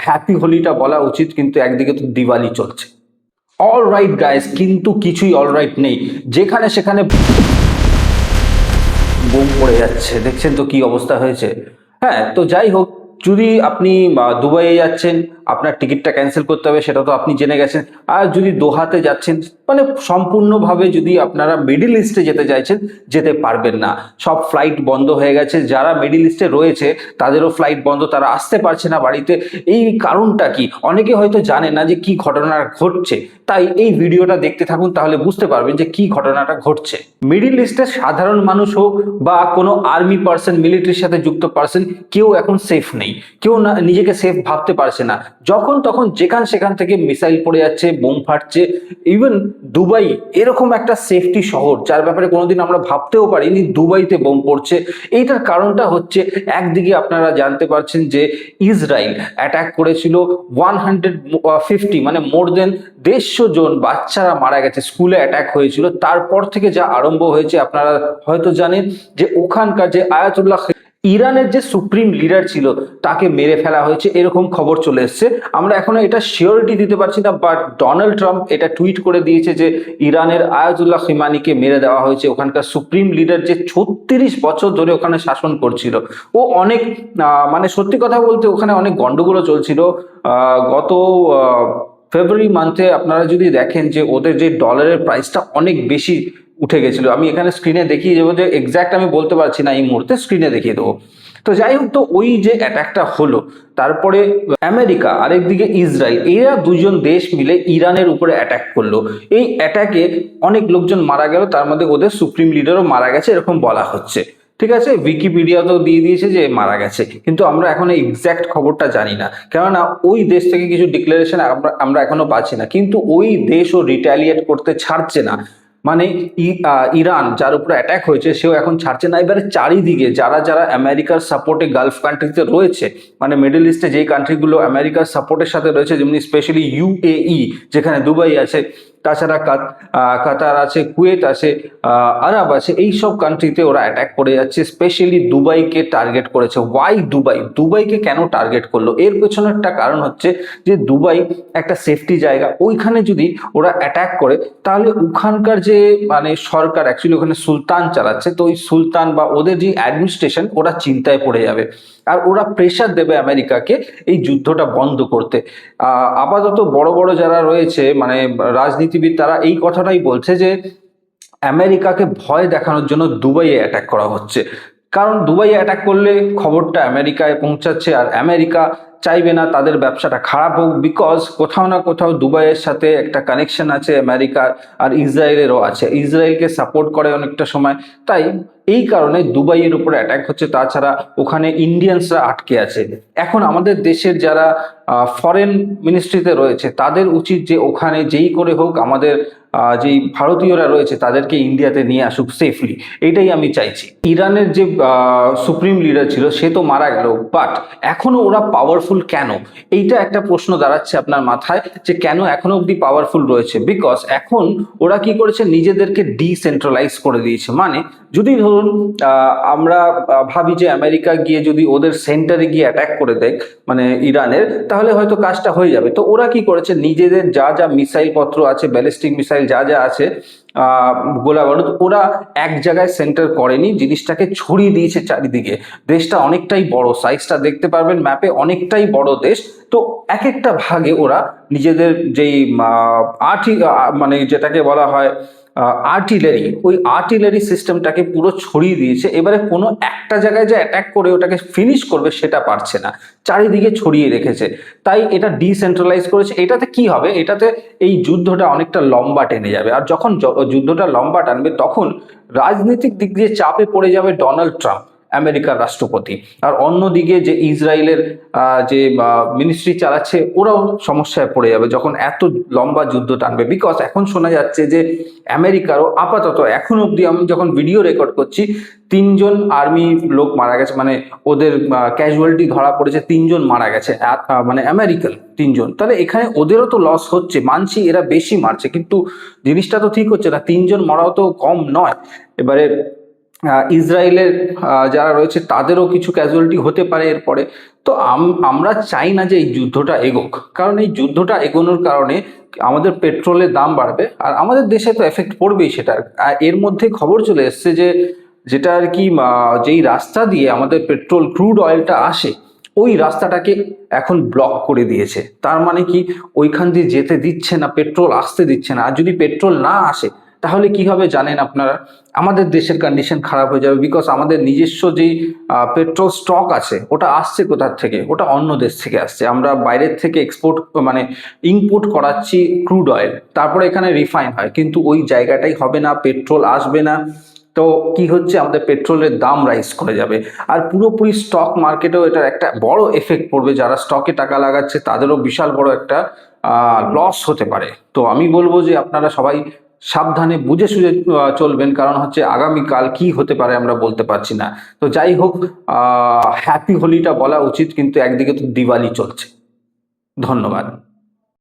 Happy হোলিটা বলা উচিত, কিন্তু একদিকে তো দিওয়ালি চলছে। অল রাইট গাইস, কিন্তু কিছুই অল রাইট নেই। যেখানে সেখানে বোম পড়ে যাচ্ছে, দেখছেন তো কি অবস্থা হয়েছে। হ্যাঁ, তো যাই হোক, যদি আপনি দুবাইয়ে যাচ্ছেন আপনার টিকিটটা ক্যান্সেল করতে হবে, সেটা তো আপনি জেনে গেছেন। আর যদি দোহাতে যাচ্ছেন, মানে সম্পূর্ণভাবে যদি আপনারা মিডিল ইস্টে যেতে চাইছেন, যেতে পারবেন না। সব ফ্লাইট বন্ধ হয়ে গেছে, যারা মিডিল ইস্টে রয়েছে তাদেরও ফ্লাইট বন্ধ, তারা আসতে পারছে না বাড়িতে। এই কারণটা কি অনেকে হয়তো জানে না যে কি ঘটনা ঘটছে, তাই এই ভিডিওটা দেখতে থাকুন, তাহলে বুঝতে পারবেন যে কি ঘটনাটা ঘটছে। মিডিল ইস্টের সাধারণ মানুষ হোক বা কোনো আর্মি পার্সন, মিলিটারির সাথে যুক্ত পার্সন, কেউ এখন সেফ নেই। কেউ না নিজেকে সেফ ভাবতে পারছে না। যখন তখন যেখান সেখান থেকে মিসাইল পড়ে যাচ্ছে, বোম ফাটছে। ইভেন দুবাই এরকম একটা সেফটি শহর, যার ব্যাপারে কোনোদিন আমরা ভাবতেও পারিনি, দুবাইতে বোম পড়ছে। এইটার কারণটা হচ্ছে, একদিকে আপনারা জানতে পারছেন যে ইসরায়েল অ্যাটাক করেছিল 150, মানে মোর দেন 150 জন বাচ্চারা মারা গেছে, স্কুলে অ্যাটাক হয়েছিল। তারপর থেকে যা আরম্ভ হয়েছে আপনারা হয়তো জানেন যে ওখানকার যে আয়াতুল্লাহ, ইরানের যে সুপ্রিম লিডার ছিল, তাকে মেরে ফেলা হয়েছে, এরকম খবর চলে এসছে। আমরা এখনো এটা শিওরিটি দিতে পারছি না, বাট ডোনাল্ড ট্রাম্প এটা টুইট করে দিয়েছে যে ইরানের আয়াতুল্লাহ খিমানিকে মেরে দেওয়া হয়েছে। ওখানকার সুপ্রিম লিডার যে 36 বছর ধরে ওখানে শাসন করছিল, ও অনেক মানে সত্যি কথা বলতে ওখানে অনেক গন্ডগোলও চলছিল। গত ফেব্রুয়ারি মান্থে আপনারা যদি দেখেন যে ওদের যে ডলারের প্রাইসটা অনেক বেশি উঠে গেছিল। আমি এখানে স্ক্রিনে দেখিয়ে দেবো, যে এক্স্যাক্ট আমি বলতে পারছি না এই মুহূর্তে, স্ক্রিনে দেখিয়ে দেবো। তো যাই হোক, তো ওই যে অ্যাটাকটা হলো, তারপরে আমেরিকা আরেকদিকে ইসরায়েল, এরা দুজন দেশ মিলে ইরানের উপরে অ্যাটাক করলো। এই অ্যাটাকে অনেক লোকজন মারা গেল, তার মধ্যে ওদের সুপ্রিম লিডারও মারা গেছে, এরকম বলা হচ্ছে। ঠিক আছে, উইকিপিডিয়াতেও দিয়ে দিয়েছে যে মারা গেছে, কিন্তু আমরা এখন এক্স্যাক্ট খবরটা জানি না, কেননা ওই দেশ থেকে কিছু ডিক্লারেশন আমরা এখনো পাচ্ছি না। কিন্তু ওই দেশও রিটালিয়েট করতে ছাড়ছে না, মানে ইরান যার উপরে অ্যাটাক হয়েছে সেও এখন ছাড়ছে না। এবারে চারিদিকে যারা যারা আমেরিকার সাপোর্টে গালফ কান্ট্রিতে রয়েছে, মানে মিডল ইস্টে যেই কান্ট্রিগুলো আমেরিকার সাপোর্টের সাথে রয়েছে, যেমনি স্পেশালি ইউএই, যেখানে দুবাই আছে, তাছাড়া কাতার আছে, কুয়েত আছে, আরব আছে, এই সব কান্ট্রিতে ওরা অ্যাটাক করে যাচ্ছে। স্পেশালি দুবাইকে টার্গেট করেছে। ওয়াই দুবাইকে কেন টার্গেট করলো? এর পেছনে একটা কারণ হচ্ছে যে দুবাই একটা সেফটি জায়গা, ওইখানে যদি ওরা অ্যাটাক করে তাহলে ওখানকার যে মানে সরকার, অ্যাকচুয়ালি ওখানে সুলতান চালাচ্ছে, তো ওই সুলতান বা ওদের যে অ্যাডমিনিস্ট্রেশন, ওরা চিন্তায় পড়ে যাবে। আর ওরা প্রেশার দেবে আমেরিকাকে এই যুদ্ধটা বন্ধ করতে। আপাতত বড় বড় যারা রয়েছে, মানে রাজনীতিবিদ, তারা এই কথাটাই বলছে যে আমেরিকাকে ভয় দেখানোর জন্য দুবাইয়ে অ্যাটাক করা হচ্ছে। কারণ দুবাইয়ে অ্যাটাক করলে খবরটা আমেরিকায় পৌঁছাচ্ছে, আর আমেরিকা চাইবে না তাদের ব্যবসাটা খারাপ হোক, বিকজ কোথাও না কোথাও দুবাইয়ের সাথে একটা কানেকশন আছে আমেরিকার, আর ইসরায়েলেরও আছে, ইসরায়েলকে সাপোর্ট করে অনেকটা সময়। তাই এই কারণে দুবাইয়ের উপরে অ্যাটাক হচ্ছে। তাছাড়া ওখানে ইন্ডিয়ানসরা আটকে আছে। এখন আমাদের দেশের যারা ফরেন মিনিস্ট্রিতে রয়েছে, তাদের উচিত যে ওখানে যেই করে হোক আমাদের যেই ভারতীয়রা রয়েছে তাদেরকে ইন্ডিয়াতে নিয়ে আসুক সেফলি, এইটাই আমি চাইছি। ইরানের যে সুপ্রিম লিডার ছিল সে তো মারা গেল, বাট এখনো ওরা পাওয়ারফুল কেন? এইটা একটা প্রশ্ন দাঁড়াচ্ছে আপনার মাথায়, যে কেন এখনো অব্দি পাওয়ারফুল রয়েছে। বিকজ এখন ওরা কি করেছে, নিজেদেরকে ডিসেন্ট্রালাইজ করে দিয়েছে। মানে যদি ধরুন আমরা ভাবি যে আমেরিকা গিয়ে যদি ওদের সেন্টারে গিয়ে অ্যাটাক করে দেয় মানে ইরানের, তাহলে হয়তো কাজটা হয়ে যাবে। তো ওরা কি করেছে, নিজেদের যা যা মিসাইল পত্র আছে, ব্যালিস্টিক মিসাইল যা যা আছে, গোলা বারুদ, ওরা এক জায়গায় সেন্টার করেনি, জিনিসটাকে ছড়িয়ে দিয়েছে চারিদিকে। দেশটা অনেকটাই বড়, সাইজটা দেখতে পারবেন ম্যাপে, অনেকটাই বড় দেশ। তো এক একটা ভাগে ওরা নিজেদের যেই মানে যেটাকে বলা হয় আর্টিলারি, ওই আর্টিলারি সিস্টেমটাকে পুরো ছড়িয়ে দিয়েছে। এবারে কোনো একটা জায়গায় যে অ্যাটাক করে ওটাকে ফিনিশ করবে সেটা পারছে না, চারিদিকে ছড়িয়ে রেখেছে। তাই এটা ডিসেন্ট্রালাইজ করেছে। এটাতে কি হবে, এটাতে এই যুদ্ধটা অনেকটা লম্বা টেনে যাবে। আর যখন যুদ্ধটা লম্বা টানবে, তখন রাজনৈতিক দিক দিয়ে চাপে পড়ে যাবে ডোনাল্ড ট্রাম্প, আমেরিকার রাষ্ট্রপতি। আর অন্যদিকে যে ইসরায়েলের যে মিনিস্ট্রি চালাচ্ছে, ওরাও সমস্যায় পড়ে যাবে যখন এত লম্বা যুদ্ধ টানবে। বিকজ এখন শোনা যাচ্ছে যে আমেরিকারও আপাতত এখন অব্দি, আমি যখন ভিডিও রেকর্ড করছি, 3 জন আর্মি লোক মারা গেছে, মানে ওদের ক্যাজুয়ালিটি ধরা পড়েছে, 3 জন মারা গেছে, মানে আমেরিকান 3 জন। তাহলে এখানে ওদেরও তো লস হচ্ছে, মানছি এরা বেশি মারছে, কিন্তু জিনিসটা তো ঠিক হচ্ছে না, 3 জন মরাও তো কম নয়। এবারে ইসরায়েলের যারা রয়েছে তাদেরও কিছু ক্যাজুয়ালিটি হতে পারে এরপরে। তো আমরা চাই না যে এই যুদ্ধটা এগোক, কারণ এই যুদ্ধটা এগোনোর কারণে আমাদের পেট্রোলের দাম বাড়বে আর আমাদের দেশে তো এফেক্ট পড়বেই সেটার। আর এর মধ্যে খবর চলে এসছে যে যেটা আর কি যেই রাস্তা দিয়ে আমাদের পেট্রোল ক্রুড অয়েলটা আসে ওই রাস্তাটাকে এখন ব্লক করে দিয়েছে। তার মানে কি, ওইখান দিয়ে যেতে দিচ্ছে না, পেট্রোল আসতে দিচ্ছে না। আর যদি পেট্রোল না আসে তাহলে কি হবে জানেন আপনারা? আমাদের দেশের কন্ডিশন খারাপ হয়ে যাবে, বিকজ আমাদের নিজস্ব যেই পেট্রোল স্টক আছে ওটা আসছে কোথার থেকে? ওটা অন্য দেশ থেকে আসছে। আমরা বাইরের থেকে এক্সপোর্ট মানে ইম্পোর্ট করাচ্ছি ক্রুড অয়েল, তারপরে এখানে রিফাইন হয়, কিন্তু ওই জায়গাটাই হবে না, পেট্রোল আসবে না। তো কি হচ্ছে, আমাদের পেট্রোলের দাম রাইজ করে যাবে। আর পুরোপুরি স্টক মার্কেটেও এটার একটা বড় এফেক্ট পড়বে। যারা স্টকে টাকা লাগাচ্ছে তাদেরও বিশাল বড় একটা লস হতে পারে। তো আমি বলবো যে আপনারা সবাই সাবধানে বুঝে সুঝে চলবেন, কারণ হচ্ছে আগামীকাল কি হতে পারে আমরা বলতে পারছি না। তো যাই হোক, হ্যাপি হোলিটা বলা উচিত, কিন্তু একদিকে তো দিওয়ালি চলছে। ধন্যবাদ।